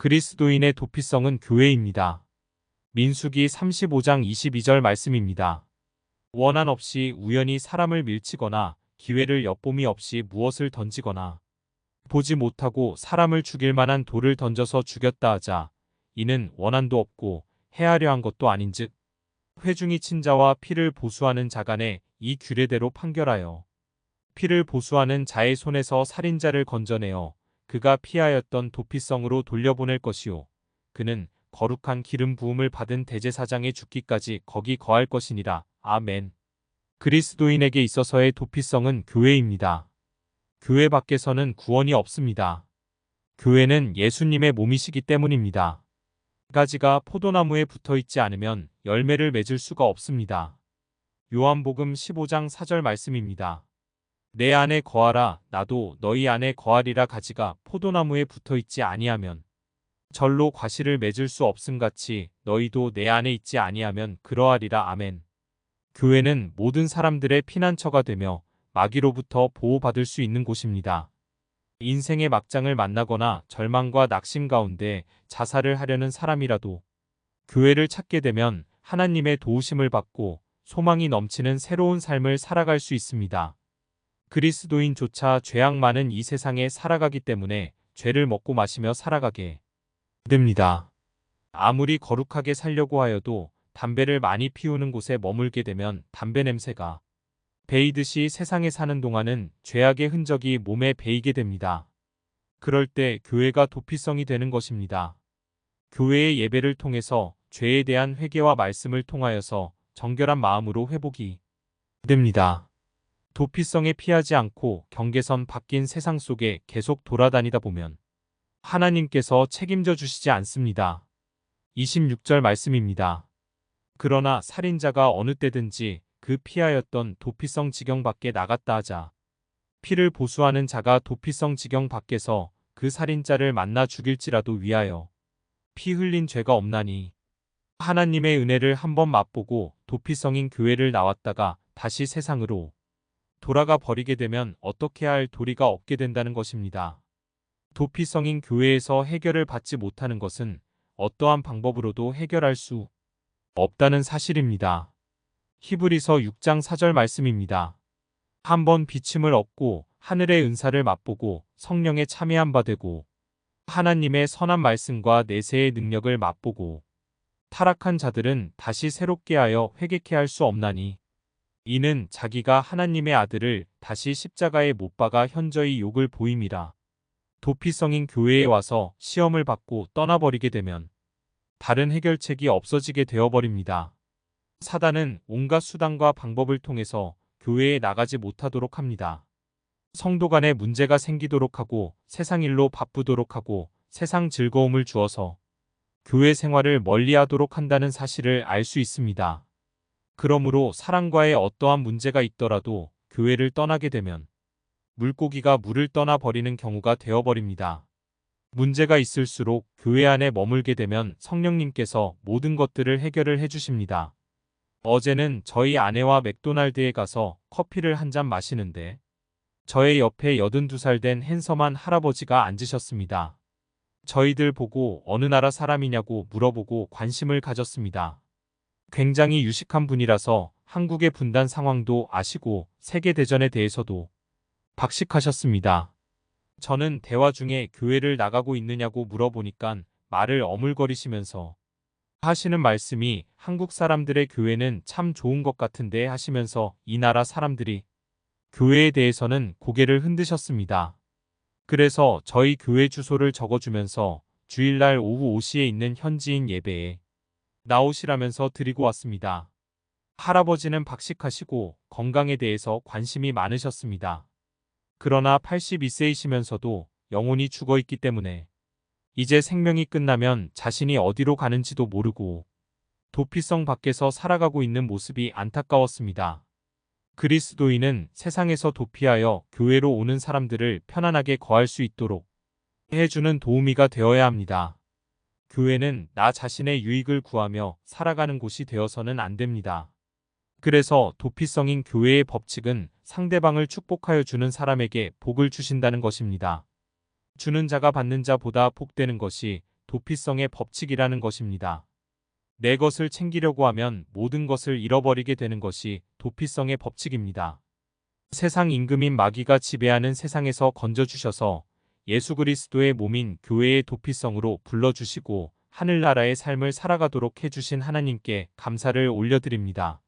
그리스도인의 도피성은 교회입니다. 민수기 35장 22절 말씀입니다. 원한 없이 우연히 사람을 밀치거나 기회를 엿봄이 없이 무엇을 던지거나 보지 못하고 사람을 죽일 만한 돌을 던져서 죽였다 하자 이는 원한도 없고 해하려 한 것도 아닌즉 회중이 친자와 피를 보수하는 자 간에 이 규례대로 판결하여 피를 보수하는 자의 손에서 살인자를 건져내어 그가 피하였던 도피성으로 돌려보낼 것이요 그는 거룩한 기름 부음을 받은 대제사장의 죽기까지 거기 거할 것이니라. 아멘. 그리스도인에게 있어서의 도피성은 교회입니다. 교회 밖에서는 구원이 없습니다. 교회는 예수님의 몸이시기 때문입니다. 가지가 포도나무에 붙어있지 않으면 열매를 맺을 수가 없습니다. 요한복음 15장 4절 말씀입니다. 내 안에 거하라 나도 너희 안에 거하리라. 가지가 포도나무에 붙어있지 아니하면 절로 과실을 맺을 수 없음같이 너희도 내 안에 있지 아니하면 그러하리라. 아멘. 교회는 모든 사람들의 피난처가 되며 마귀로부터 보호받을 수 있는 곳입니다. 인생의 막장을 만나거나 절망과 낙심 가운데 자살을 하려는 사람이라도 교회를 찾게 되면 하나님의 도우심을 받고 소망이 넘치는 새로운 삶을 살아갈 수 있습니다. 그리스도인조차 죄악 많은 이 세상에 살아가기 때문에 죄를 먹고 마시며 살아가게 됩니다. 아무리 거룩하게 살려고 하여도 담배를 많이 피우는 곳에 머물게 되면 담배 냄새가 배이듯이 세상에 사는 동안은 죄악의 흔적이 몸에 배이게 됩니다. 그럴 때 교회가 도피성이 되는 것입니다. 교회의 예배를 통해서 죄에 대한 회개와 말씀을 통하여서 정결한 마음으로 회복이 됩니다. 도피성에 피하지 않고 경계선 바뀐 세상 속에 계속 돌아다니다 보면 하나님께서 책임져 주시지 않습니다. 26절 말씀입니다. 그러나 살인자가 어느 때든지 그 피하였던 도피성 지경 밖에 나갔다 하자 피를 보수하는 자가 도피성 지경 밖에서 그 살인자를 만나 죽일지라도 위하여 피 흘린 죄가 없나니 하나님의 은혜를 한번 맛보고 도피성인 교회를 나왔다가 다시 세상으로 돌아가 버리게 되면 어떻게 할 도리가 없게 된다는 것입니다. 도피성인 교회에서 해결을 받지 못하는 것은 어떠한 방법으로도 해결할 수 없다는 사실입니다. 히브리서 6장 4절 말씀입니다. 한번 비침을 얻고 하늘의 은사를 맛보고 성령에 참여한 바 되고 하나님의 선한 말씀과 내세의 능력을 맛보고 타락한 자들은 다시 새롭게 하여 회개케 할 수 없나니 이는 자기가 하나님의 아들을 다시 십자가에 못 박아 현저히 욕을 보임이라. 도피성인 교회에 와서 시험을 받고 떠나버리게 되면 다른 해결책이 없어지게 되어버립니다. 사단은 온갖 수단과 방법을 통해서 교회에 나가지 못하도록 합니다. 성도 간에 문제가 생기도록 하고 세상 일로 바쁘도록 하고 세상 즐거움을 주어서 교회 생활을 멀리하도록 한다는 사실을 알 수 있습니다. 그러므로 사랑과의 어떠한 문제가 있더라도 교회를 떠나게 되면 물고기가 물을 떠나 버리는 경우가 되어버립니다. 문제가 있을수록 교회 안에 머물게 되면 성령님께서 모든 것들을 해결을 해주십니다. 어제는 저희 아내와 맥도날드에 가서 커피를 한 잔 마시는데 저의 옆에 82살 된 핸섬한 할아버지가 앉으셨습니다. 저희들 보고 어느 나라 사람이냐고 물어보고 관심을 가졌습니다. 굉장히 유식한 분이라서 한국의 분단 상황도 아시고 세계대전에 대해서도 박식하셨습니다. 저는 대화 중에 교회를 나가고 있느냐고 물어보니깐 말을 어물거리시면서 하시는 말씀이 한국 사람들의 교회는 참 좋은 것 같은데 하시면서 이 나라 사람들이 교회에 대해서는 고개를 흔드셨습니다. 그래서 저희 교회 주소를 적어주면서 주일날 오후 5시에 있는 현지인 예배에 나오시라면서 드리고 왔습니다. 할아버지는 박식하시고 건강에 대해서 관심이 많으셨습니다. 그러나 82세이시면서도 영혼이 죽어있기 때문에 이제 생명이 끝나면 자신이 어디로 가는지도 모르고 도피성 밖에서 살아가고 있는 모습이 안타까웠습니다. 그리스도인은 세상에서 도피하여 교회로 오는 사람들을 편안하게 거할 수 있도록 해주는 도우미가 되어야 합니다. 교회는 나 자신의 유익을 구하며 살아가는 곳이 되어서는 안 됩니다. 그래서 도피성인 교회의 법칙은 상대방을 축복하여 주는 사람에게 복을 주신다는 것입니다. 주는 자가 받는 자보다 복되는 것이 도피성의 법칙이라는 것입니다. 내 것을 챙기려고 하면 모든 것을 잃어버리게 되는 것이 도피성의 법칙입니다. 세상 임금인 마귀가 지배하는 세상에서 건져주셔서 예수 그리스도의 몸인 교회의 도피성으로 불러주시고 하늘나라의 삶을 살아가도록 해주신 하나님께 감사를 올려드립니다.